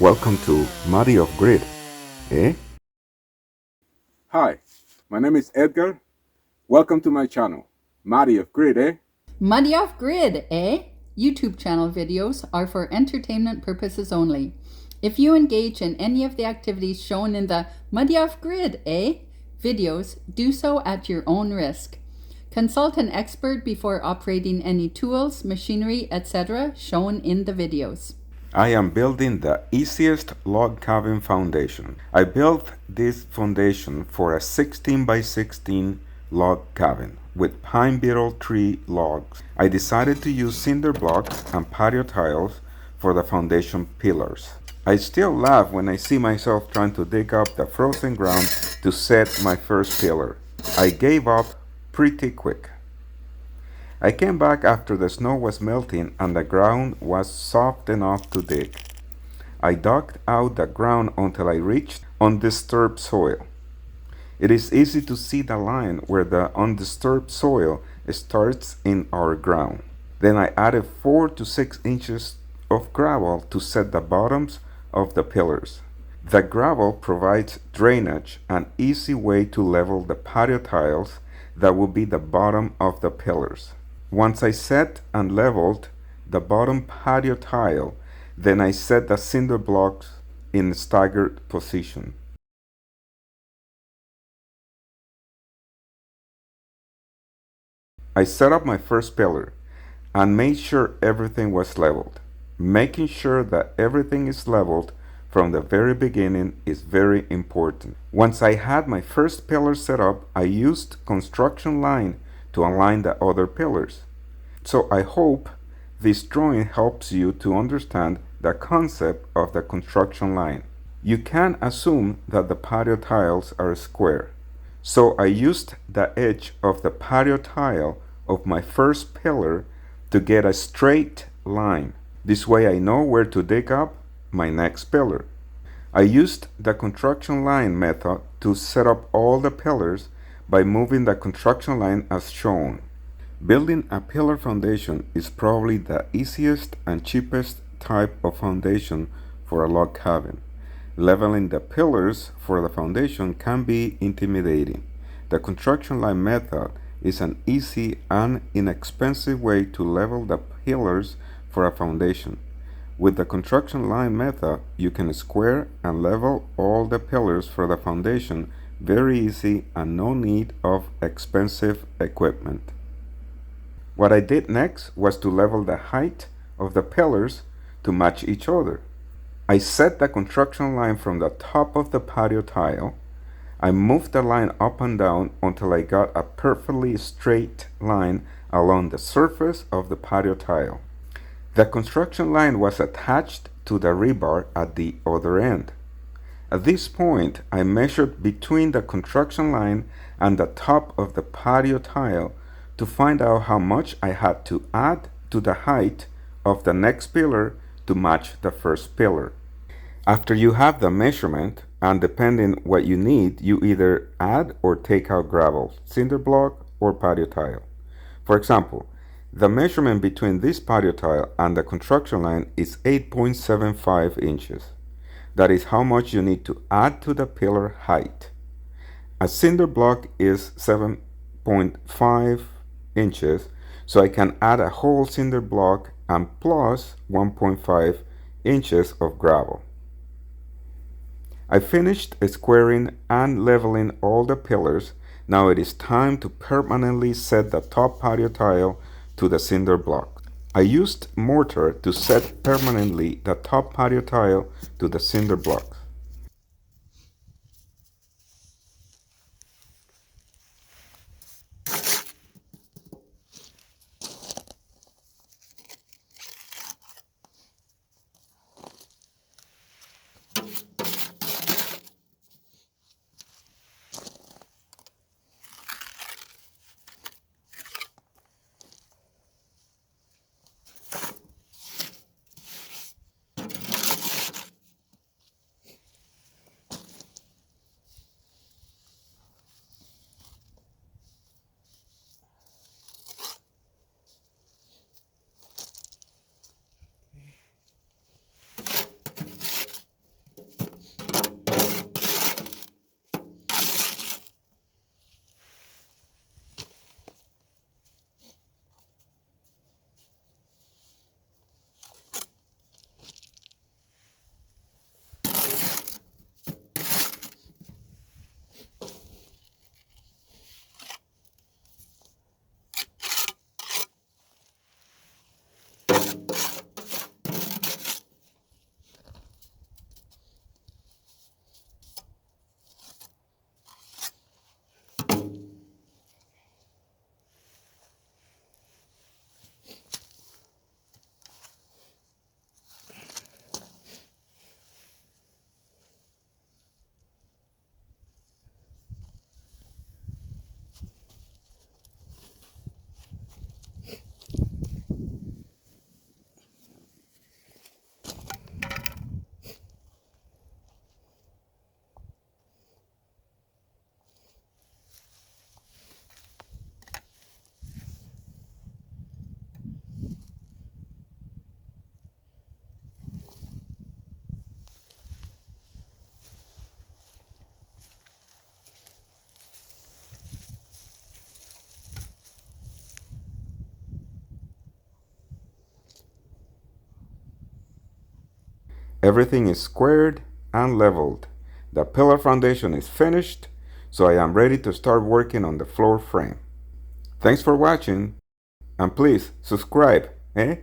Welcome to Muddy of Grid, eh? Hi, my name is Edgar. Welcome to my channel, Muddy of Grid, eh? Muddy Off Grid, eh? YouTube channel videos are for entertainment purposes only. If you engage in any of the activities shown in the Muddy Off Grid, eh? videos, do so at your own risk. Consult an expert before operating any tools, machinery, etc. shown in the videos. I am building the easiest log cabin foundation. I built this foundation for a 16 by 16 log cabin with pine beetle tree logs. I decided to use cinder blocks and patio tiles for the foundation pillars. I still laugh when I see myself trying to dig up the frozen ground to set my first pillar. I gave up pretty quick. I came back after the snow was melting and the ground was soft enough to dig. I dug out the ground until I reached undisturbed soil. It is easy to see the line where the undisturbed soil starts in our ground. Then I added 4 to 6 inches of gravel to set the bottoms of the pillars. The gravel provides drainage, an easy way to level the patio tiles that will be the bottom of the pillars. Once I set and leveled the bottom patio tile, then I set the cinder blocks in staggered position. I set up my first pillar and made sure everything was leveled. Making sure that everything is leveled from the very beginning is very important. Once I had my first pillar set up, I used construction line to align the other pillars. So I hope this drawing helps you to understand the concept of the construction line. You can assume that the patio tiles are square. So I used the edge of the patio tile of my first pillar to get a straight line. This way I know where to dig up my next pillar. I used the construction line method to set up all the pillars by moving the construction line as shown. Building a pillar foundation is probably the easiest and cheapest type of foundation for a log cabin. Leveling the pillars for the foundation can be intimidating. The construction line method is an easy and inexpensive way to level the pillars for a foundation. With the construction line method, you can square and level all the pillars for the foundation very easy and no need of expensive equipment. What I did next was to level the height of the pillars to match each other. I set the construction line from the top of the patio tile. I moved the line up and down until I got a perfectly straight line along the surface of the patio tile. The construction line was attached to the rebar at the other end. At this point, I measured between the construction line and the top of the patio tile to find out how much I had to add to the height of the next pillar to match the first pillar. After you have the measurement, and depending what you need, you either add or take out gravel, cinder block, or patio tile. For example, the measurement between this patio tile and the construction line is 8.75 inches. That is how much you need to add to the pillar height. A cinder block is 7.5 inches, so I can add a whole cinder block and plus 1.5 inches of gravel. I finished squaring and leveling all the pillars. Now it is time to permanently set the top patio tile to the cinder block. I used mortar to set permanently the top patio tile to the cinder blocks. Everything is squared and leveled. The pillar foundation is finished, so I am ready to start working on the floor frame. Thanks for watching, and please subscribe, eh?